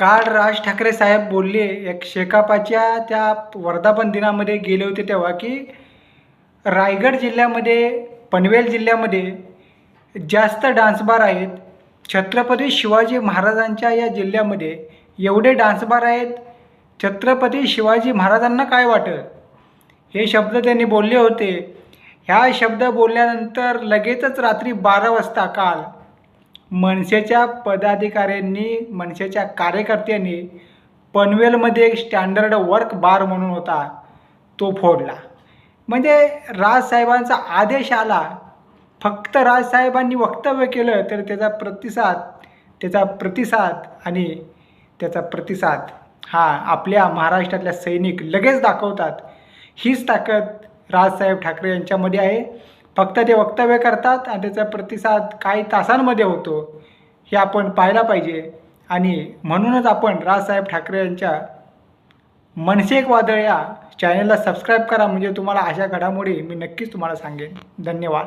काल राज ठाकरे साहेब बोलले एक शेकापाच्या त्या वर्धापन दिनामध्ये गेले होते तेव्हा की रायगड जिल्ह्यामध्ये पनवेल जिल्ह्यामध्ये जास्त डान्स बार आहेत. छत्रपती शिवाजी महाराजांच्या या जिल्ह्यामध्ये एवढे डान्स बार आहेत. छत्रपती शिवाजी महाराजांना काय वाटत हे शब्द त्यांनी बोलले होते. ह्या शब्द बोलल्यानंतर लगेचच रात्री 12 वाजता काल मनसेच्या पदाधिकाऱ्यांनी मनसेच्या कार्यकर्त्यांनी पनवेलमध्ये एक स्टँडर्ड वर्क बार म्हणून होता तो फोडला. म्हणजे राजसाहेबांचा आदेश आला, फक्त राजसाहेबांनी वक्तव्य केलं तर त्याचा प्रतिसाद हा आपल्या महाराष्ट्रातल्या सैनिक लगेच दाखवतात. हीच ताकद राजसाहेब ठाकरे यांच्यामध्ये आहे. फक्त ते वक्तव्य करतात आणि त्याचा प्रतिसाद काही तासांमध्ये होतो हे आपण पाहायला पाहिजे. आणि म्हणूनच आपण राजसाहेब ठाकरे यांच्या मनसे एक वादळ या चॅनलला सबस्क्राईब करा, म्हणजे तुम्हाला अशा घडामोडी मी नक्कीच तुम्हाला सांगेन. धन्यवाद.